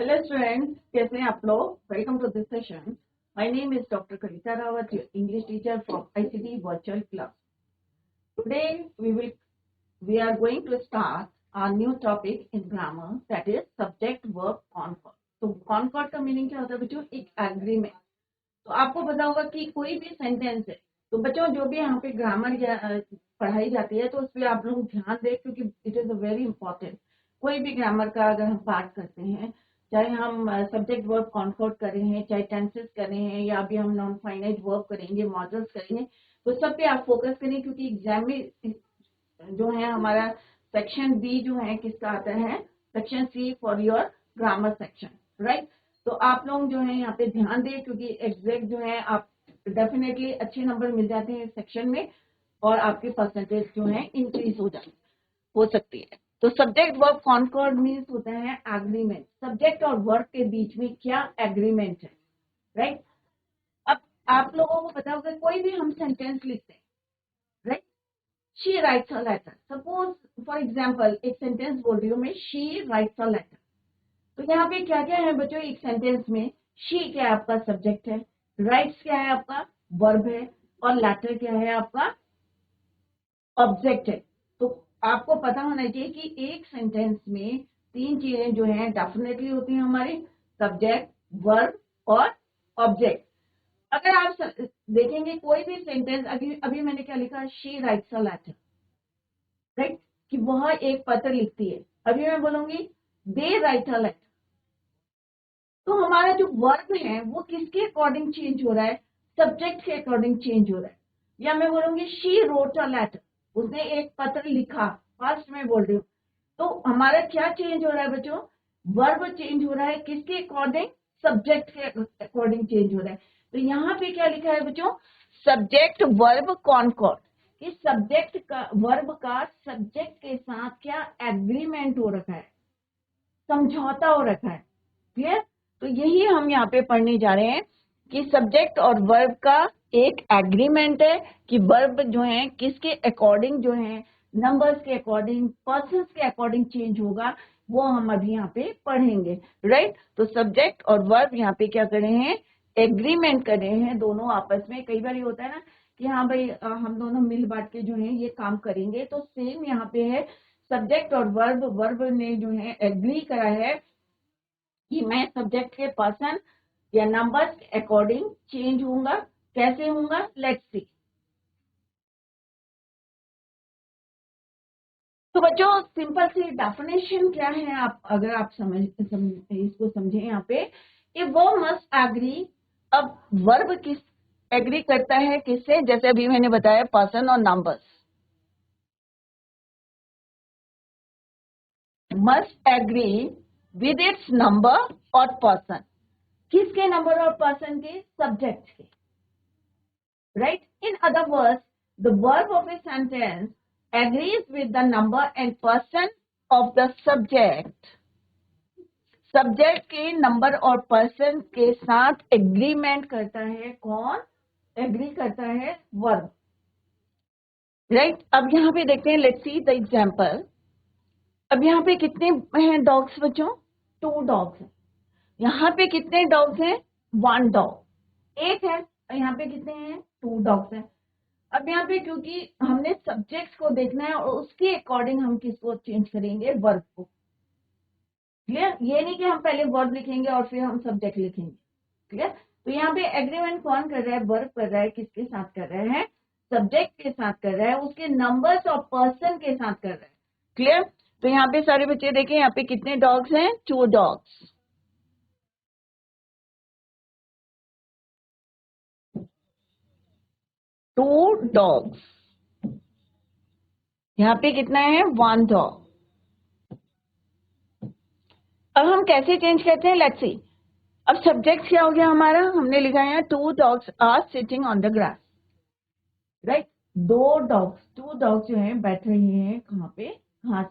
Hello students, कैसे हैं आप लोग। Welcome to this session. My name is doctor Kavita Rawat, English teacher from ICT virtual class. Today we are going to start our new topic in grammar, that is subject verb concord. तो concord का meaning क्या होता है बच्चों? एक agreement. तो आपको पता होगा कि कोई भी सेंटेंस है, तो बच्चों जो भी यहाँ पे ग्रामर पढ़ाई जाती है तो उस पर आप लोग ध्यान दें, क्योंकि it is a very important. कोई भी ग्रामर का अगर हम पार्ट करते हैं, चाहे हम सब्जेक्ट वर्ब कॉन्कॉर्ड कर रहे हैं, चाहे टेंसेस कर रहे हैं, या अभी हम नॉन फाइनाइट वर्ब करेंगे, मॉडल्स करेंगे, तो सब पे आप फोकस करें, क्योंकि एग्जाम में जो है हमारा सेक्शन बी जो है किसका आता है, section C for your grammar section, right. तो आप लोग जो है यहाँ पे ध्यान दें, क्योंकि एग्जैक्ट जो है आप डेफिनेटली अच्छे नंबर मिल जाते हैं इस सेक्शन में, और आपके परसेंटेज जो है इंक्रीज हो सकती है। तो सब्जेक्ट वर्ब कॉन्कॉर्ड मीन्स होता है एग्रीमेंट। सब्जेक्ट और वर्ब के बीच में क्या एग्रीमेंट है, राइट। अब आप लोगों को पता होगा, कोई भी हम सेंटेंस लिखते हैं, right. She writes a letter, suppose for example एक सेंटेंस बोल रही हूँ मैं, शी राइट्स अ लेटर। तो यहाँ पे क्या क्या है बच्चों एक सेंटेंस में? शी क्या है आपका सब्जेक्ट है, राइट्स क्या है आपका वर्ब है, और लेटर क्या है आपका ऑब्जेक्ट है। तो आपको पता होना चाहिए कि एक सेंटेंस में तीन चीजें जो हैं डेफिनेटली होती हैं हमारी, सब्जेक्ट, वर्ब और ऑब्जेक्ट। अगर आप देखेंगे कोई भी सेंटेंस, अभी अभी मैंने क्या लिखा, she writes a letter, right, कि वह एक पत्र लिखती है। अभी मैं बोलूंगी दे राइट अ लेटर, तो हमारा जो वर्ब है वो किसके अकॉर्डिंग चेंज हो रहा है? सब्जेक्ट के अकॉर्डिंग चेंज हो रहा है। या मैं बोलूंगी शी रोट अ लेटर, उसने एक पत्र लिखा, फास्ट में बोल रही हूँ। तो हमारा क्या चेंज हो रहा है बच्चों? वर्ब चेंज हो रहा है, किसके अकॉर्डिंग? सब्जेक्ट के अकॉर्डिंग चेंज हो रहा है। तो यहाँ पे क्या लिखा है बच्चों? सब्जेक्ट वर्ब कॉन्कॉर्ड, कि सब्जेक्ट का, वर्ब का सब्जेक्ट के साथ क्या एग्रीमेंट हो रखा है, समझौता हो रखा है। क्लियर? तो यही हम यहाँ पे पढ़ने जा रहे हैं कि सब्जेक्ट और वर्ब का एक एग्रीमेंट है, कि वर्ब जो है किसके अकॉर्डिंग जो है, नंबर्स के अकॉर्डिंग, पर्संस के अकॉर्डिंग चेंज होगा, वो हम अभी यहाँ पे पढ़ेंगे, राइट। तो सब्जेक्ट और वर्ब यहाँ पे क्या कर रहे हैं? एग्रीमेंट कर रहे हैं दोनों आपस में। कई बार ये होता है ना कि हाँ भाई हम दोनों मिल बांट के जो है ये काम करेंगे, तो सेम यहाँ पे है, सब्जेक्ट और वर्ब, वर्ब ने जो है एग्री करा है कि मैं सब्जेक्ट के पर्सन या नंबर्स के अकॉर्डिंग चेंज होऊंगा। कैसे होऊंगा? Let's see. तो बच्चों सिंपल सी डेफिनेशन क्या है, आप अगर आप इसको समझें यहाँ पे, कि वो मस्ट एग्री। अब वर्ब किस एग्री करता है किससे? जैसे अभी मैंने बताया पर्सन और numbers. Must agree with its number और पर्सन। किसके नंबर और पर्सन के? सब्जेक्ट के, right? In other words, the verb of a sentence agrees with the number and person of the subject. Subject के नंबर और person के साथ agreement करता है कौन? एग्री करता है वर्ब, राइट। अब यहाँ पे देखते हैं, लेट्स सी द एग्जांपल। अब यहाँ पे कितने हैं डॉग्स बच्चों? 2 डॉग्स हैं। यहाँ पे कितने डॉग्स हैं? 1 डॉग, एक है। यहाँ पे कितने हैं? 2 डॉग्स हैं। अब यहाँ पे क्योंकि हमने सब्जेक्ट को देखना है, और उसके अकॉर्डिंग हम किसको चेंज करेंगे? वर्ब को। क्लियर? ये नहीं कि हम पहले वर्ब लिखेंगे और फिर हम सब्जेक्ट लिखेंगे। क्लियर? तो यहाँ पे एग्रीमेंट कौन कर रहा है? वर्ब कर रहा है। किसके साथ कर रहा है? सब्जेक्ट के साथ कर रहा है, उसके नंबर्स और पर्सन के साथ कर रहा है। क्लियर? तो यहाँ पे सारे बच्चे देखें, यहाँ पे कितने डॉग्स हैं? 2 डॉग्स। To dogs. यहाँ पे कितना है? 1 डॉग। अब हम कैसे चेंज करते हैं? Let's see. अब सब्जेक्ट क्या हो गया हमारा? हमने लिखा है 2 dogs are sitting on the grass, right. 2 dogs जो हैं बैठ रहे हैं कहाँ पे? घास।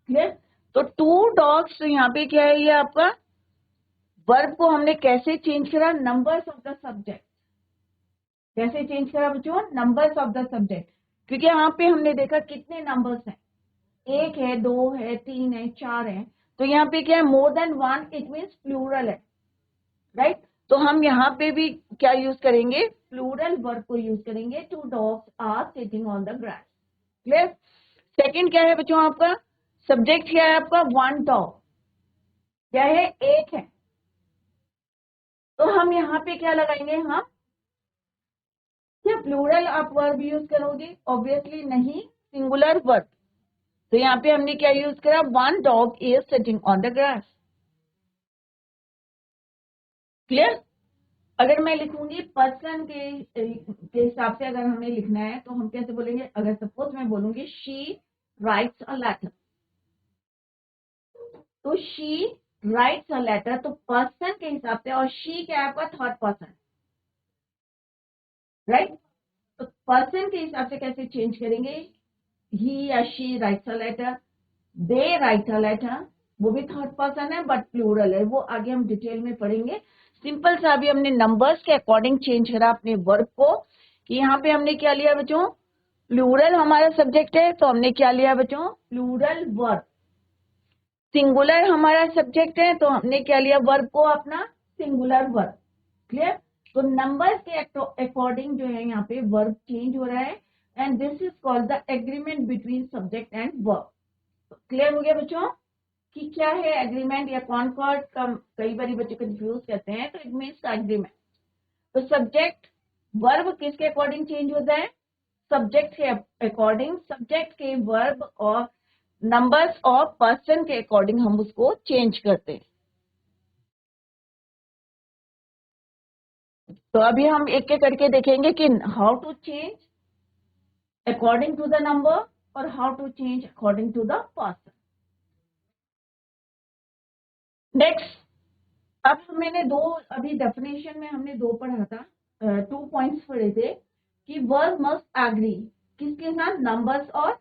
क्लियर? तो 2 डॉग्स, यहाँ पे क्या है? ये आपका वर्ब को हमने कैसे चेंज करा? Numbers of the subject. कैसे चेंज करा बच्चों? Numbers of the subject. क्योंकि यहाँ पे हमने देखा कितने नंबर्स हैं, 1 है, 2 है, 3 है, 4 है। तो यहाँ पे क्या है, more than one, it means plural है, राइट। तो हम यहाँ पे भी क्या यूज करेंगे, प्लूरल वर्ब को यूज करेंगे। Two dogs are sitting on the grass. Clear. Second क्या है बच्चों आपका, सब्जेक्ट क्या है आपका, वन डॉग, क्या है, एक है। तो हम यहाँ पे क्या लगाएंगे, हम क्या प्लूरल आप वर्ब यूज करोगे, ऑब्वियसली नहीं, सिंगुलर वर्ब। तो यहाँ पे हमने क्या यूज करा, one dog is sitting on the grass. Clear. अगर मैं लिखूंगी पर्सन के हिसाब से अगर हमें लिखना है तो हम कैसे बोलेंगे, अगर सपोज मैं बोलूंगी शी राइट्स अ लेटर, तो शी राइट्स अ लेटर, तो पर्सन के हिसाब से, और शी क्या है आपका, थर्ड पर्सन, राइट। तो पर्सन के हिसाब से कैसे चेंज करेंगे, ही या she writes a letter, they write a letter, वो भी थर्ड पर्सन है बट प्लूरल है, वो आगे हम डिटेल में पढ़ेंगे। सिंपल सा अभी हमने नंबर्स के अकॉर्डिंग चेंज करा अपने वर्ब को, कि यहाँ पे हमने क्या लिया बच्चों, प्लूरल हमारा सब्जेक्ट है तो हमने क्या लिया बच्चों, प्लूरल वर्ब। सिंगुलर हमारा सब्जेक्ट है तो हमने क्या लिया, वर्ब को अपना सिंगुलर वर्ब। क्लियर। तो नंबर्स के अकॉर्डिंग जो है यहाँ पे वर्ब चेंज हो रहा है, and this is called the agreement between subject and verb. Clear हो गया बच्चों कि क्या है एग्रीमेंट या कॉन्कॉर्ड का, कई बार बच्चे कंफ्यूज करते हैं, तो इट मीन्स एग्रीमेंट। तो सब्जेक्ट वर्ब किसके अकॉर्डिंग चेंज होता है, सब्जेक्ट के अकॉर्डिंग, सब्जेक्ट के वर्ब और नंबर्स और पर्सन के अकॉर्डिंग हम उसको चेंज करते हैं। तो अभी हम एक एक करके देखेंगे कि how to change according to the number और how to change according to the person. Next, अब मैंने दो, अभी डेफिनेशन में हमने दो पढ़ा था, 2 पॉइंट्स पढ़े थे कि वर्ब मस्ट एग्री, किसके साथ, नंबर्स और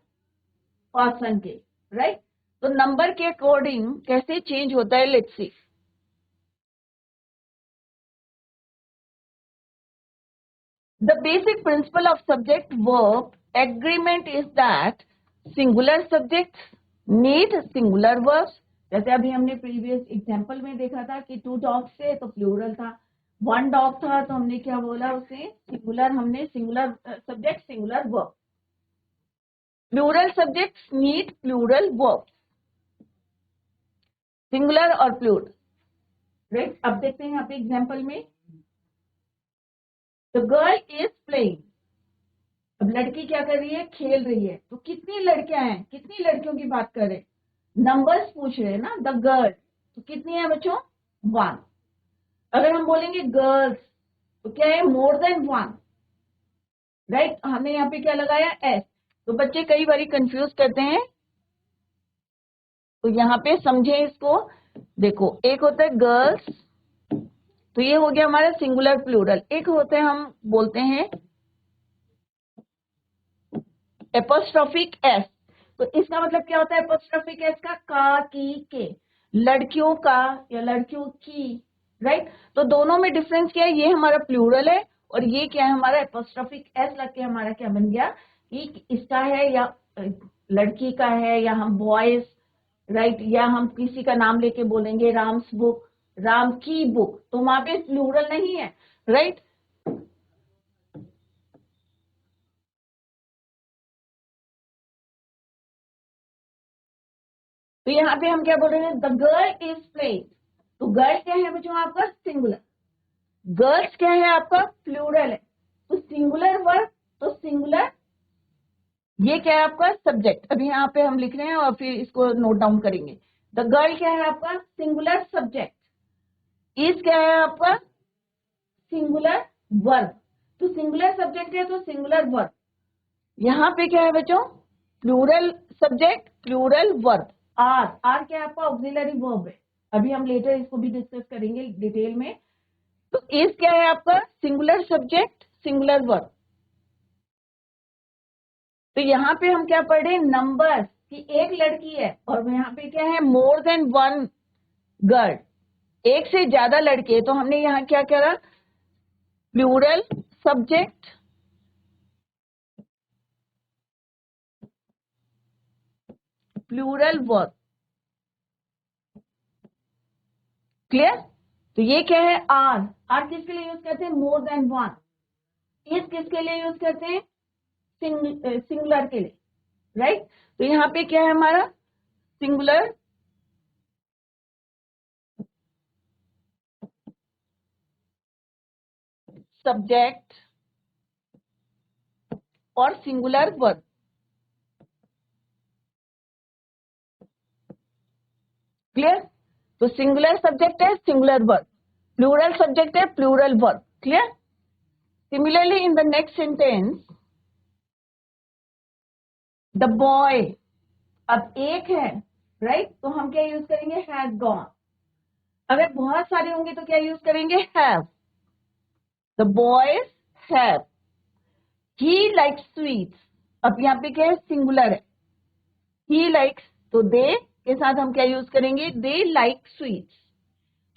पर्सन के, राइट। तो नंबर के अकॉर्डिंग कैसे चेंज होता है, let's see. The basic principle of subject verb agreement is that singular subjects need singular verbs। जैसे अभी हमने प्रीवियस एग्जांपल में देखा था कि टू डॉग्स थे तो प्लूरल था, वन डॉग था तो हमने क्या बोला उसे, सिंगुलर, हमने singular subject singular verb. Plural subjects need plural verb, singular और प्लूरल, राइट। अब देखते हैं यहाँ पे एग्जांपल में, द गर्ल इज प्लेइंग, अब लड़की क्या कर रही है, खेल रही है। तो कितनी लड़कियां हैं, कितनी लड़कियों की बात कर रहे हैं, नंबर्स पूछ रहे हैं ना, द गर्ल, तो कितनी है बच्चों, वन। अगर हम बोलेंगे गर्ल्स तो क्या है, मोर देन वन, राइट। हमने यहाँ पे क्या लगाया, एस। तो बच्चे कई बार कंफ्यूज करते हैं, तो यहाँ पे समझे इसको। देखो, एक होता है गर्ल्स, तो ये हो गया हमारा सिंगुलर प्लूरल। एक होते हैं, हम बोलते हैं एपोस्ट्रोफिक एस, तो इसका मतलब क्या होता है एपोस्ट्रोफिक एस का की के, लड़कियों का या लड़कियों की, राइट। तो दोनों में डिफरेंस क्या है, ये हमारा प्लूरल है और ये क्या है हमारा एपोस्ट्रोफिक एस लग के हमारा क्या बन गया, कि इसका है या लड़की का है, या हम बॉयज, राइट, या हम किसी का नाम लेके बोलेंगे राम्स बुक, राम की बुक, तो वहां पे प्लूरल नहीं है, राइट। तो यहाँ पे हम क्या बोल रहे हैं, द गर्ल इज प्लेइंग, तो गर्ल क्या है बच्चों आपका, सिंगुलर, गर्ल्स क्या है आपका, प्लूरल है। तो सिंगुलर वर्ब, तो सिंगुलर, ये क्या है आपका सब्जेक्ट। अभी यहाँ पे हम लिख रहे हैं और फिर इसको नोट डाउन करेंगे। द गर्ल क्या है आपका, सिंगुलर सब्जेक्ट, इज क्या है आपका, सिंगुलर वर्ब। तो सिंगुलर सब्जेक्ट है तो सिंगुलर वर्ब। यहाँ पे क्या है बच्चों, plural subject plural verb. Are, are क्या है आपका, ऑक्सिलरी वर्ब है, अभी हम लेटर इसको भी डिस्कस करेंगे डिटेल में। तो इज क्या है आपका, सिंगुलर सब्जेक्ट सिंगुलर वर्ब। तो यहाँ पे हम क्या पढ़ रहे हैं, नंबर की, एक लड़की है, और यहाँ पे क्या है, मोर देन वन गर्ल, एक से ज्यादा लड़के, तो हमने यहाँ क्या करा, plural subject plural verb. Clear? तो ये क्या है? आर। आर किसके लिए यूज करते हैं? मोर देन वन। इज किसके लिए यूज करते हैं? सिंगुलर के लिए, राइट? तो यहाँ पे क्या है हमारा? सिंगुलर सब्जेक्ट और सिंगुलर वर्ब। क्लियर? तो सिंगुलर सब्जेक्ट है, सिंगुलर वर्ब, प्लूरल सब्जेक्ट है, plural verb. Clear? Similarly in the next sentence, the boy, अब एक है, राइट? तो हम क्या यूज करेंगे? Has gone. अगर बहुत सारे होंगे तो क्या यूज करेंगे? Have. The boys have. He likes sweets, अब यहाँ पे क्या है? सिंगुलर है, ही लाइक्स, तो दे के साथ हम क्या यूज करेंगे? They like sweets.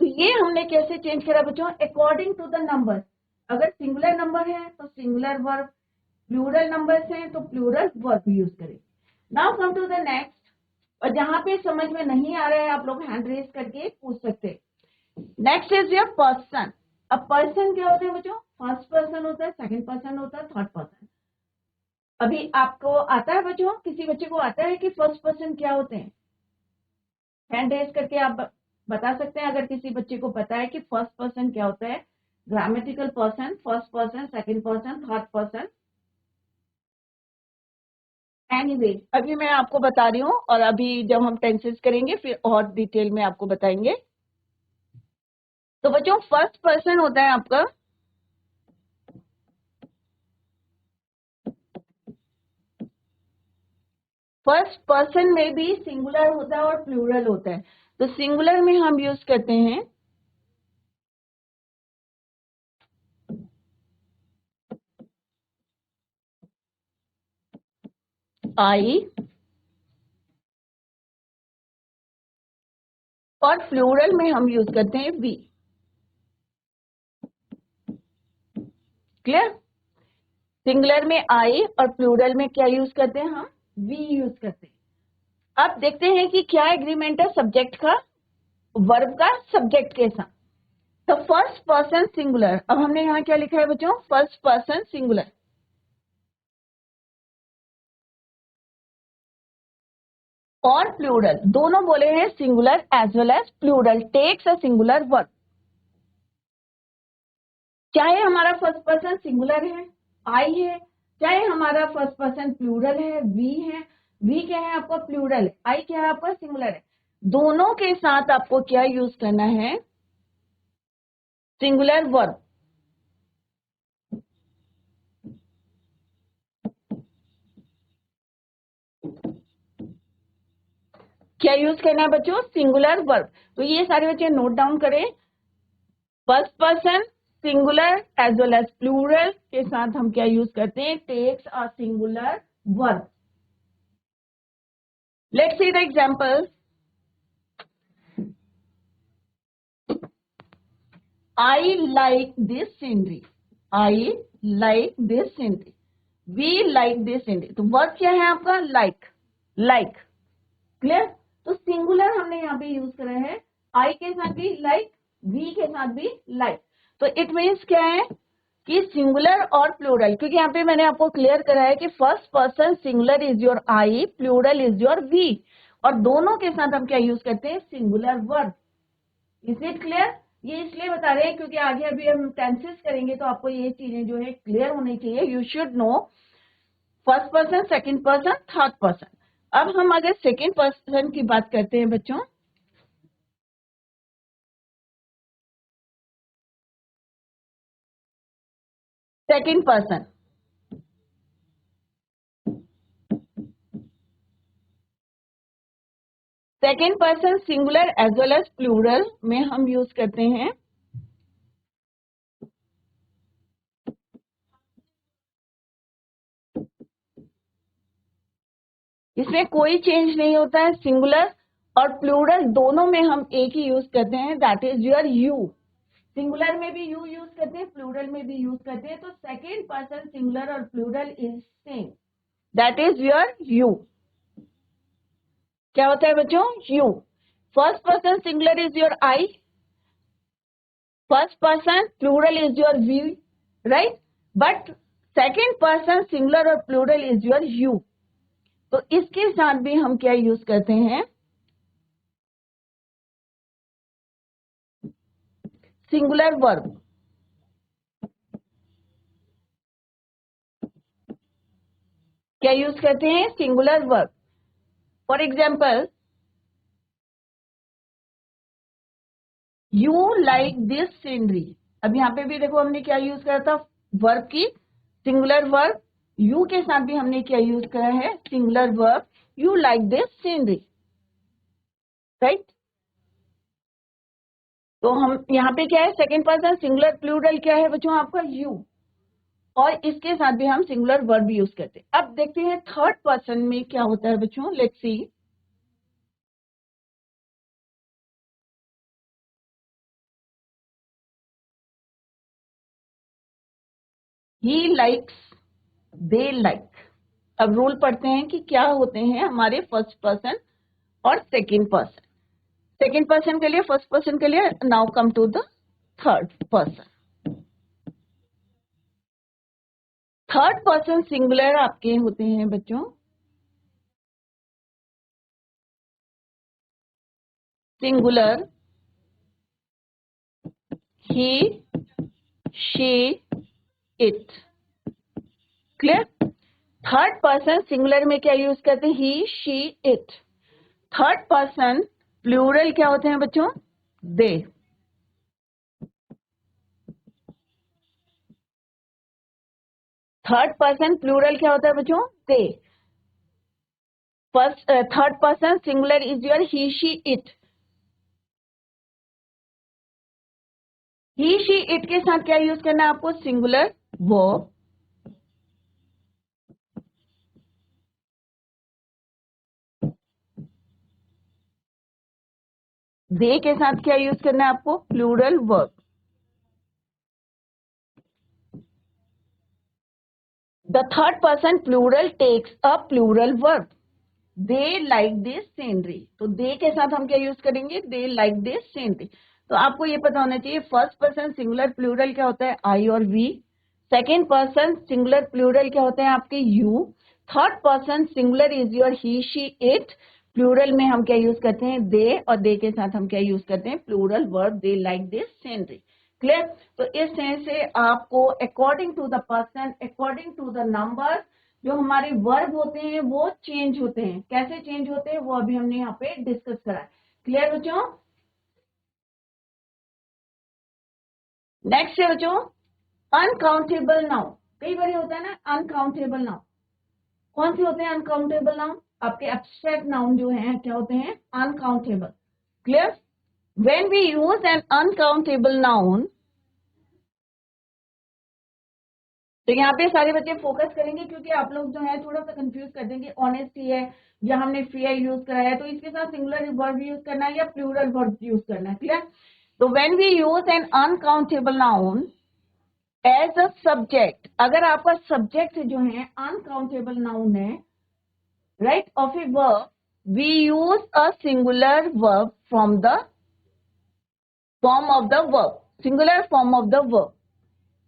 तो ये हमने कैसे चेंज करा बच्चों? According to the number. अगर सिंगुलर नंबर है तो सिंगुलर वर्ब, प्लूरल नंबर्स हैं तो प्लूरल वर्ब यूज करें। Now come to the next. और जहां पे समझ में नहीं आ रहा है आप लोग हैंड रेज करके पूछ सकते हैं। Next is your person. अब पर्सन क्या होते हैं बच्चों? फर्स्ट पर्सन होता है, सेकंड पर्सन होता है, थर्ड पर्सन। अभी आपको आता है बच्चों? किसी बच्चे को आता है कि फर्स्ट पर्सन क्या होते हैं? हैंड रेज करके आप बता सकते हैं अगर किसी बच्चे को पता है कि फर्स्ट पर्सन क्या होता है। Grammatical person, first person, second person, third person. Anyway, अभी मैं आपको बता रही हूँ और अभी जब हम टेंसेस करेंगे फिर और डिटेल में आपको बताएंगे। तो बच्चों फर्स्ट पर्सन होता है आपका फर्स्ट पर्सन में भी सिंगुलर होता है और प्लूरल होता है। तो सिंगुलर में हम यूज करते हैं आई और प्लूरल में हम यूज करते हैं वी। क्लियर? सिंगुलर में आई और प्लूरल में क्या यूज करते हैं? हम वी यूज करते हैं। अब देखते हैं कि क्या एग्रीमेंट है सब्जेक्ट का वर्ब का सब्जेक्ट के साथ। तो फर्स्ट पर्सन सिंगुलर, अब हमने यहाँ क्या लिखा है बच्चों? फर्स्ट पर्सन सिंगुलर और प्लूरल, दोनों बोले हैं singular as well as plural takes a singular verb. चाहे हमारा फर्स्ट पर्सन सिंगुलर है, आई है, चाहे हमारा फर्स्ट पर्सन प्लूरल है, वी है। वी क्या है आपका? प्लूरल। आई क्या है आपका? सिंगुलर है। दोनों के साथ आपको क्या यूज करना है? Singular verb. क्या यूज करना है बच्चों? Singular verb. तो ये सारे बच्चे नोट डाउन करें। First person singular as well as plural के साथ हम क्या यूज करते हैं? Takes a singular verb. Let's see the examples. I like this scenery. I like this scenery. We like this scenery. तो वर्ब क्या है आपका? like. like. क्लियर? तो सिंगुलर हमने यहाँ पे यूज करा है आई के साथ भी like, वी के साथ भी like. तो इट मीन्स क्या है कि सिंगुलर और प्लूरल, क्योंकि यहाँ पे मैंने आपको क्लियर करा है कि first person singular is your I, plural is your we, और दोनों के साथ हम क्या यूज करते हैं? Singular verb. Is it clear? ये इसलिए बता रहे हैं क्योंकि आगे अभी हम टेंसेस करेंगे तो आपको ये चीजें जो है क्लियर होनी चाहिए। You should know first person, second person, third person. अब हम अगर सेकंड पर्सन की बात करते हैं बच्चों, second person, second person singular as well as plural में हम यूज करते हैं इसमें कोई चेंज नहीं होता है। सिंगुलर और प्लूरल दोनों में हम एक ही यूज करते हैं, that is your you. Singular में भी यू यूज करते हैं, प्लूरल में भी यूज करते हैं। तो सेकेंड पर्सन सिंगुलर और plural is same, that is your you. क्या होता है बच्चों? You. First person singular is your I, first person plural is your we, right, but second person singular और प्लूरल इज योर यू। तो इसके साथ भी हम क्या यूज करते हैं, सिंगुलर वर्ब। क्या यूज करते हैं, singular verb. For example, you like this scenery. अब यहाँ पे भी देखो हमने क्या यूज करा था, वर्ब की सिंगुलर वर्ब। यू के साथ भी हमने क्या यूज करा है, singular verb, you like this scenery, right. तो हम यहाँ पे क्या है, सेकेंड पर्सन सिंगुलर प्लूरल क्या है बच्चों आपका, यू, और इसके साथ भी हम सिंगुलर वर्ब यूज करते हैं। अब देखते हैं थर्ड पर्सन में क्या होता है बच्चों, let's see. He likes, they like. अब रूल पढ़ते हैं कि क्या होते हैं हमारे फर्स्ट पर्सन और सेकेंड पर्सन। सेकेंड पर्सन के लिए, फर्स्ट पर्सन के लिए, now come to the third person. Third person singular आपके होते हैं बच्चों, singular he, she, it. Clear. Third person singular में क्या यूज करते हैं, he, she, it. Third person plural क्या होते हैं बच्चों, दे। थर्ड पर्सन प्लूरल क्या होता है बच्चों, they. First third person singular is your he, she, it. He, she, it के साथ क्या यूज करना है आपको, सिंगुलर वर्ब। दे के साथ क्या यूज करना है आपको, plural verb. The third person plural takes a plural verb. They like this scenery, तो दे के साथ हम क्या यूज करेंगे, दे लाइक दिस सीनरी। तो आपको ये पता होना चाहिए, फर्स्ट पर्सन सिंगुलर प्लूरल क्या होता है, आई और we. Second person singular plural क्या होते हैं आपके, you. Third person singular is your he, she, it. Plural में हम क्या यूज करते हैं, दे, और दे के साथ हम क्या यूज करते हैं, plural verb, they like this scenery. Clear. तो इस तरह से आपको according to the person, according to the number, जो हमारे वर्ब होते हैं वो चेंज होते हैं। कैसे चेंज होते हैं वो अभी हमने यहाँ पे डिस्कस करा है। क्लियर बच्चों। नेक्स्ट है बच्चों अनकाउंटेबल नाउन। कई बार होता है ना अनकाउंटेबल नाउन। कौन से होते हैं अनकाउंटेबल नाउन, आपके एब्स्ट्रैक्ट नाउन जो हैं क्या होते हैं, uncountable. Clear. When we use an uncountable noun, तो यहाँ पे सारे बच्चे फोकस करेंगे क्योंकि आप लोग जो है थोड़ा सा कंफ्यूज कर देंगे। ऑनेस्टी है या हमने फेयर यूज करा है, तो इसके साथ सिंगुलर वर्ब यूज करना है या प्लूरल वर्ब यूज करना है। क्लियर। तो when we use an uncountable noun as a subject, अगर आपका सब्जेक्ट जो है अनकाउंटेबल नाउन है, right, of a verb, we use a singular verb from the form of the verb, singular form of the verb.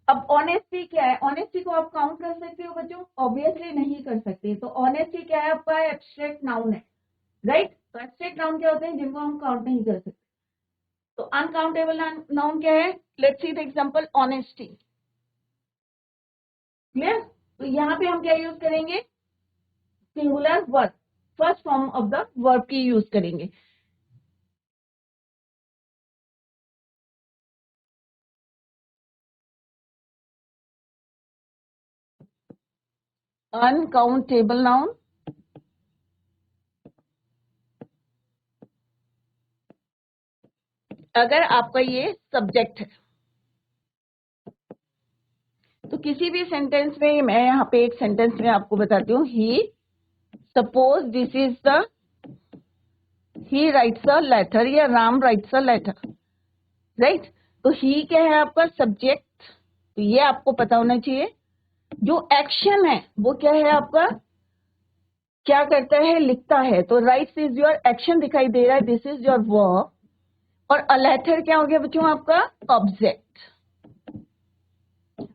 अब honesty क्या है, honesty को आप काउंट कर सकते हो बच्चों, ऑब्वियसली नहीं कर सकते। तो ऑनेस्टी क्या है आपका, एब्स्ट्रैक्ट नाउन है, राइट। तो एब्स्ट्रैक्ट नाउन क्या होते हैं, जिनको हम काउंट नहीं कर सकते। तो अनकाउंटेबल नाउन क्या है, let's see the example honesty. Clear. तो यहाँ पे हम क्या यूज करेंगे, singular verb, first form of the verb की यूज करेंगे। अनकाउंटेबल नाउन, अगर आपका ये सब्जेक्ट है, तो किसी भी सेंटेंस में, मैं यहाँ पे एक सेंटेंस में आपको बताती हूँ, he suppose this is the, he writes a letter, या Ram writes a letter, right. तो ही क्या है आपका सब्जेक्ट, तो ये आपको पता होना चाहिए। जो एक्शन है वो क्या है आपका, क्या करता है, लिखता है। तो राइट्स इज योर एक्शन दिखाई दे रहा है, दिस इज योर वर्ब। और अलेथर क्या हो गया बच्चों आपका ऑब्जेक्ट।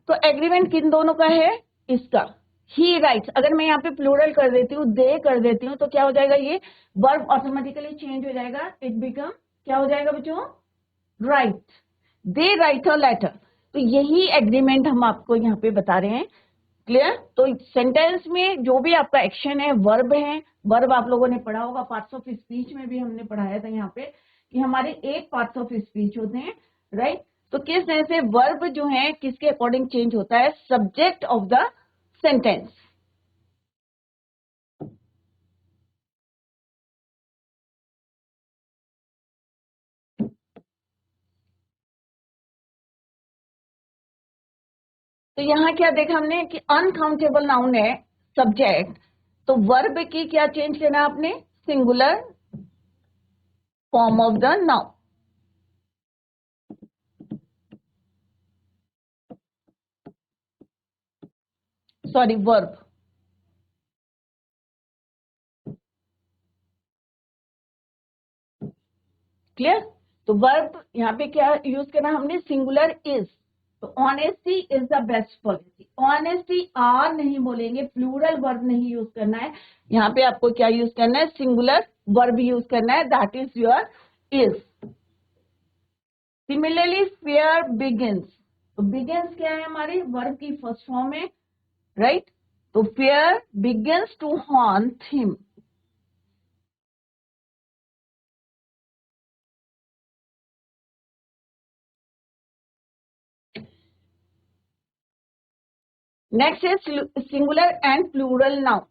तो एग्रीमेंट किन दोनों का है, इसका। ही राइट्स, अगर मैं यहाँ पे प्लूरल कर देती हूँ, दे कर देती हूँ, तो क्या हो जाएगा, ये वर्ब ऑटोमेटिकली चेंज हो जाएगा, इट बिकम क्या हो जाएगा बच्चों, right. They write a letter. तो यही एग्रीमेंट हम आपको यहाँ पे बता रहे हैं। क्लियर। तो सेंटेंस में जो भी आपका एक्शन है वर्ब है। वर्ब आप लोगों ने पढ़ा होगा, पार्ट्स ऑफ स्पीच में भी हमने पढ़ाया था यहाँ पे कि हमारे 8 पार्ट्स ऑफ स्पीच होते हैं, राइट। तो किस तरह से वर्ब जो है किसके अकॉर्डिंग चेंज होता है, सब्जेक्ट ऑफ द सेंटेंस। तो यहाँ क्या देखा हमने कि अनकाउंटेबल नाउन है सब्जेक्ट, तो वर्ब की क्या चेंज करना है आपने, singular form of the noun, sorry verb. Clear. तो वर्ब यहाँ पे क्या यूज करना हमने, सिंगुलर इज। तो honesty is the best policy. Honesty are नहीं बोलेंगे, प्लूरल वर्ब नहीं यूज करना है, यहाँ पे आपको क्या यूज करना है, सिंगुलर वर्ब यूज करना है, that is your is. Similarly fear begins, तो बिगिंस क्या है हमारी वर्ब की फर्स्ट फॉर्म है, राइट। तो fear begins to haunt him. Next है सिंगुलर एंड प्लूरल नाउन।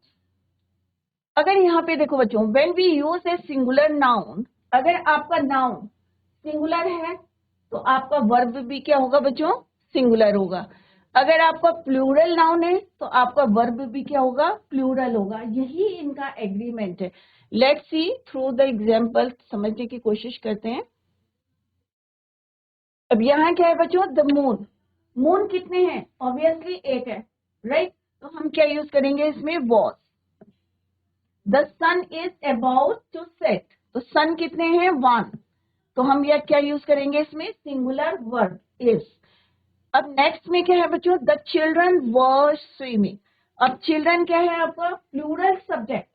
अगर यहाँ पे देखो बच्चों, when we use a singular noun, अगर आपका नाउन सिंगुलर है तो आपका वर्ब भी क्या होगा बच्चों, सिंगुलर होगा। अगर आपका प्लूरल नाउन है तो आपका वर्ब भी क्या होगा, प्लूरल होगा। यही इनका एग्रीमेंट है। Let's see through the example, समझने की कोशिश करते हैं। अब यहाँ क्या है बच्चों, द मून। मून कितने हैं, ऑब्वियसली एक है, राइट। तो हम क्या यूज करेंगे इसमें, was. The sun is about to set, तो सन कितने हैं, वन। तो हम यह क्या यूज करेंगे इसमें, सिंगुलर वर्ब इज। अब नेक्स्ट में क्या है बच्चों, द चिल्ड्रन वर स्विमिंग। अब चिल्ड्रन क्या है आपका, plural subject,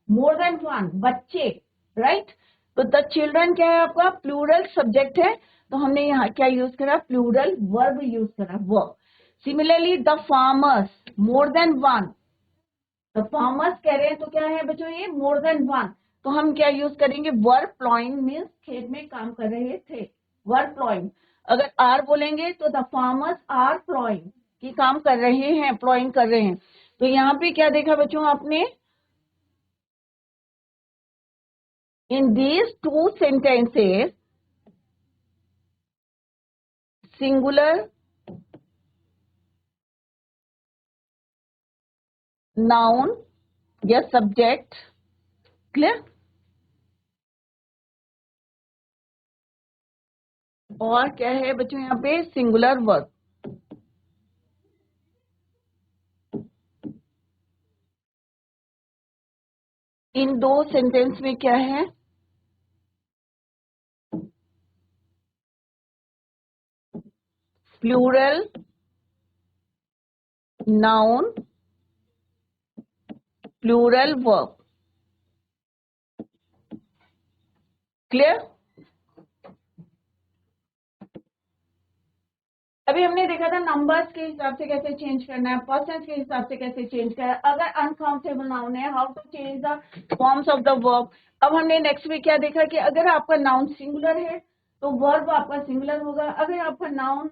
more than one, बच्चे, राइट। तो द चिल्ड्रन क्या है आपका, प्लूरल सब्जेक्ट है, तो हमने यहाँ क्या यूज करा, प्लूरल वर्ब यूज करा, verb. Similarly the farmers, more than one. तो फार्मर्स कह रहे हैं तो क्या है बच्चों, ये मोर देन वन। तो हम क्या यूज करेंगे, वर्ब प्लॉइंग, मीन्स खेत में काम कर रहे थे, वर्ब प्लॉइंग। अगर आर बोलेंगे तो द फार्मर्स आर प्लॉइंग, कि काम कर रहे हैं, प्लॉइंग कर रहे हैं। तो यहाँ पे क्या देखा बच्चों आपने, in these two sentences singular noun या सब्जेक्ट। क्लियर। और क्या है बच्चों यहाँ पे, सिंगुलर वर्ब। इन दो सेंटेंस में क्या है, plural noun, plural verb. Clear. अभी हमने देखा था नंबर्स के हिसाब से कैसे चेंज करना है, पर्सन के हिसाब से कैसे चेंज करना है, अगर अनकाउंटेबल नाउन है how to change the forms of the verb. अब हमने नेक्स्ट में क्या देखा कि अगर आपका नाउन सिंगुलर है तो वर्ब आपका सिंगुलर होगा। अगर आपका नाउन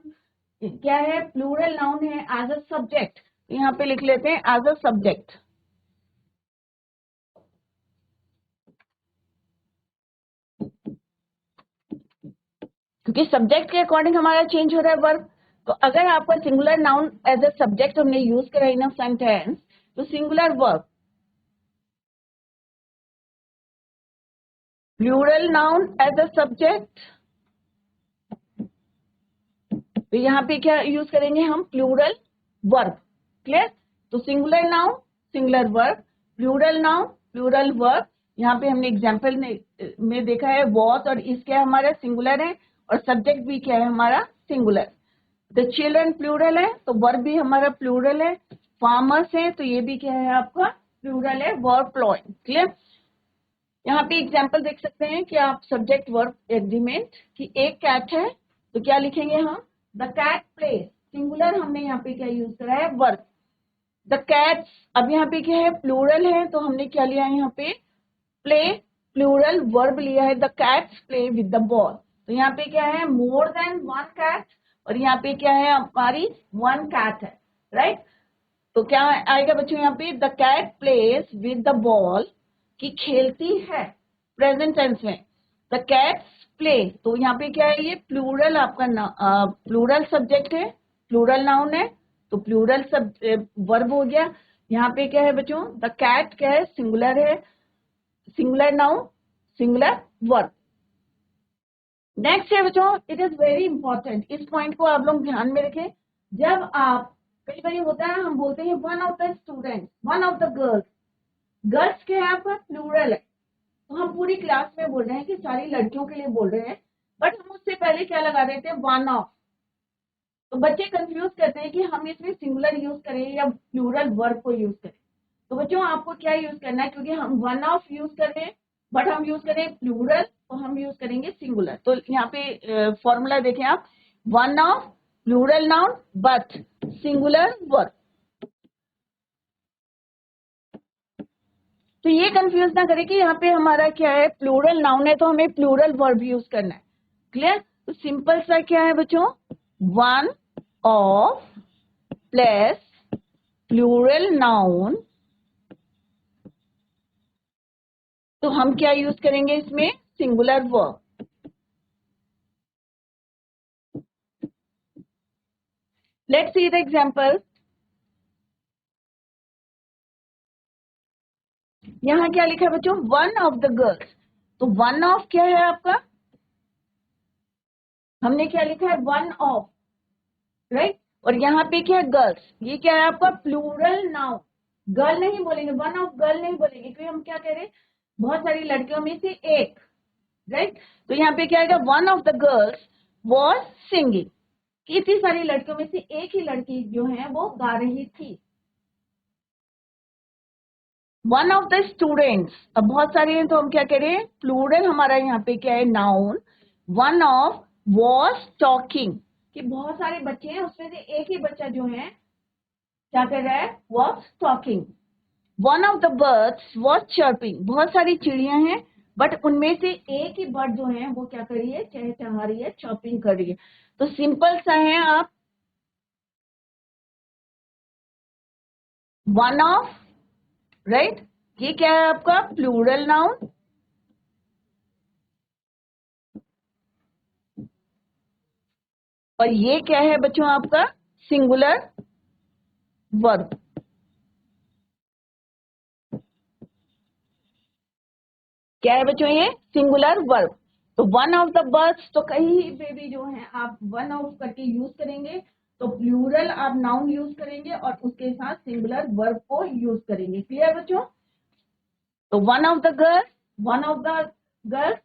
क्या है, प्लूरल नाउन है, एज अ सब्जेक्ट, यहाँ पे लिख लेते हैं एज अ सब्जेक्ट। क्योंकि सब्जेक्ट के अकॉर्डिंग हमारा चेंज हो रहा है वर्ब। तो अगर आपका singular noun as a subject हमने यूज करा इन अ सेंटेंस, तो singular verb, plural noun as a subject. तो यहाँ पे क्या यूज करेंगे हम, प्लूरल वर्ब। क्लियर। तो singular noun, singular verb, plural noun, plural verb, यहाँ पे हमने एग्जाम्पल में देखा है वॉज और इस क्या है हमारा सिंगुलर है और सब्जेक्ट भी क्या है हमारा सिंगुलर। द चिल्ड्रन प्लूरल है तो वर्ब भी हमारा प्लूरल है। फार्मर्स है तो ये भी क्या है आपका प्लूरल है, वर्ब प्लॉइंग। क्लियर। यहाँ पे एग्जाम्पल देख सकते हैं कि आप सब्जेक्ट वर्ब एग्रीमेंट कि एक कैट है तो क्या लिखेंगे हम, द कैट प्लेस। सिंगुलर हमने यहाँ पे क्या यूज करा है, वर्ब। द कैट्स, अब यहाँ पे क्या है प्लूरल है तो हमने क्या लिया है यहाँ पे प्ले, प्लूरल वर्ब लिया है, the cats play with the ball. तो यहाँ पे क्या है मोर देन वन कैट और यहाँ पे क्या है हमारी वन कैट है, राइट। तो क्या आएगा बच्चों यहाँ पे the cat plays with the ball की खेलती है प्रेजेंट टेंस में। द कैट्स प्ले तो यहाँ पे क्या है ये प्लूरल आपका प्लूरल सब्जेक्ट है, प्लूरल नाउन है तो प्लूरल सब वर्ब हो गया। यहाँ पे क्या है बच्चों द कैट क्या है सिंगुलर है, singular noun singular verb. Next है बच्चों इट इज वेरी इंपॉर्टेंट, इस पॉइंट को आप लोग ध्यान में रखें। जब आप कई बार होता है हम बोलते हैं one of the student, one of the girls, girls क्या है आपका प्लूरल है तो हम पूरी क्लास में बोल रहे हैं कि सारी लड़कियों के लिए बोल रहे हैं, बट हम उससे पहले क्या लगा देते हैं वन ऑफ। तो बच्चे कंफ्यूज करते हैं कि हम इसमें सिंगुलर यूज करें या प्लूरल वर्ब को यूज करें। तो बच्चों आपको क्या यूज करना है, क्योंकि हम वन ऑफ यूज कर रहे हैं बट हम यूज करें प्लूरल तो हम यूज करेंगे सिंगुलर। तो यहाँ पे फॉर्मूला देखें आप, one of plural noun but singular verb. तो ये कंफ्यूज ना करें कि यहाँ पे हमारा क्या है प्लूरल नाउन है तो हमें प्लूरल वर्ब यूज करना है। क्लियर। तो सिंपल सा क्या है बच्चों, one of plus plural noun, तो हम क्या यूज करेंगे इसमें singular verb. Let's see the example. यहाँ क्या लिखा है बच्चों, वन ऑफ द गर्ल्स। तो वन ऑफ क्या है आपका, हमने क्या लिखा है वन ऑफ, राइट। और यहाँ पे क्या है गर्ल्स, ये क्या है आपका प्लूरल नाउन। गर्ल नहीं बोलेंगे, वन ऑफ गर्ल नहीं बोलेंगे क्योंकि हम क्या कह रहे हैं बहुत सारी लड़कियों में से एक, राइट। तो यहाँ पे क्या आएगा one of the girls was singing, कितनी सारी लड़कियों में से एक ही लड़की जो है वो गा रही थी। वन ऑफ द स्टूडेंट्स, अब बहुत सारे हैं तो हम क्या करें प्लूरल हमारा यहाँ पे क्या है noun, one of was talking कि बहुत सारे बच्चे हैं उसमें से एक ही बच्चा जो है क्या कर रहा है was talking. One of the birds was chirping, बहुत सारी चिड़िया हैं बट उनमें से एक ही बर्ड जो है वो क्या कर रही है चहचहा रही है, चॉपिंग कर रही है। तो सिंपल सा है आप वन ऑफ, राइट, ये क्या है आपका प्लूरल नाउन, और ये क्या है बच्चों आपका सिंगुलर वर्ब। क्या है बच्चों ये सिंगुलर वर्ब। तो वन ऑफ द बर्ड्स तो कहीं पे भी जो है आप वन ऑफ करके यूज करेंगे तो प्लूरल आप नाउन यूज करेंगे और उसके साथ सिंगुलर वर्ब को यूज करेंगे। क्लियर बच्चों। तो one of the girls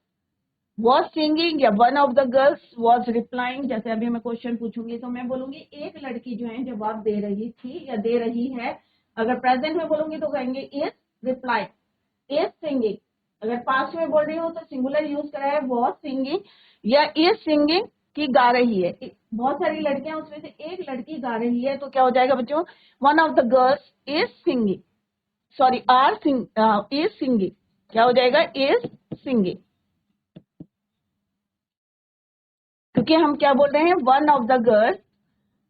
was singing या one of the girls was replying. जैसे अभी मैं क्वेश्चन पूछूंगी तो मैं बोलूंगी एक लड़की जो है जवाब दे रही थी या दे रही है। अगर प्रेजेंट में बोलूंगी तो कहेंगे इज रिप्लाइंग, इज सिंगिंग। अगर पास्ट में बोल रही हूँ तो सिंगुलर यूज करा है वॉज सिंगिंग या इज सिंगिंग की गा रही है। बहुत सारी लड़कियां उसमें से एक लड़की गा रही है तो क्या हो जाएगा बच्चों one of the girls is singing, sorry is singing, क्या हो जाएगा इज सिंगिंग, क्योंकि हम क्या बोल रहे हैं वन ऑफ द गर्ल्स,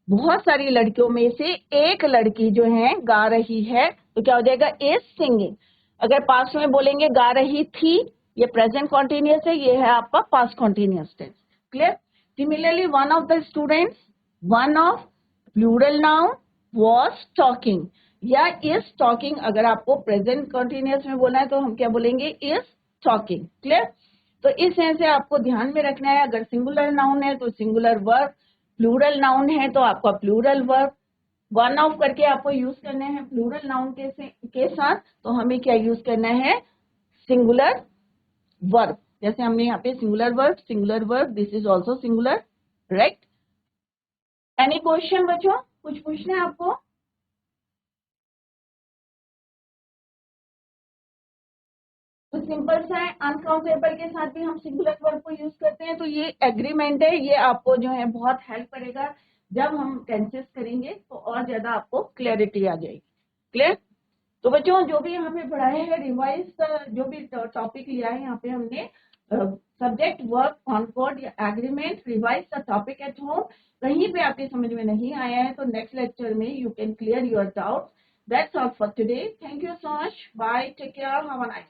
बहुत सारी लड़कियों में से एक लड़की जो है गा रही है तो क्या हो जाएगा इज सिंगिंग। अगर पास्ट में बोलेंगे गा रही थी, ये प्रेजेंट कॉन्टिन्यूअस है, ये है आपका past continuous tense. Clear. Similarly one of the students, one of plural noun was talking या इज टॉकिंग। अगर आपको प्रेजेंट कॉन्टिन्यूअस में बोलना है तो हम क्या बोलेंगे इज टॉकिंग। क्लियर। तो इस तरह से आपको ध्यान में रखना है, अगर सिंगुलर नाउन है तो सिंगुलर वर्ब, प्लूरल नाउन है तो आपका प्लूरल वर्ब। वन ऑफ करके आपको यूज करना है प्लूरल नाउन के साथ, तो हमें क्या यूज करना है सिंगुलर वर्ब, जैसे हमने यहाँ पे singular verb, this is also singular, right. Any question बच्चों, कुछ पूछना है आपको? तो सिंपल सा है, अनकाउंटेबल के साथ भी हम सिंगुलर वर्ब को यूज करते हैं। तो ये एग्रीमेंट है, ये आपको जो है बहुत हेल्प करेगा जब हम टेंसेस करेंगे, तो और ज्यादा आपको क्लैरिटी आ जाएगी। क्लियर? तो बच्चों जो भी यहाँ पे पढ़ाए हैं, रिवाइज जो भी टॉपिक लिया है यहाँ पे हमने, सब्जेक्ट, वर्ब, कॉनकॉर्ड या agreement, revise the topic at home. कहीं पे आपके समझ में नहीं आया है तो नेक्स्ट लेक्चर में you can clear your doubt. That's all for today. Thank you so much, bye, take care, have a nice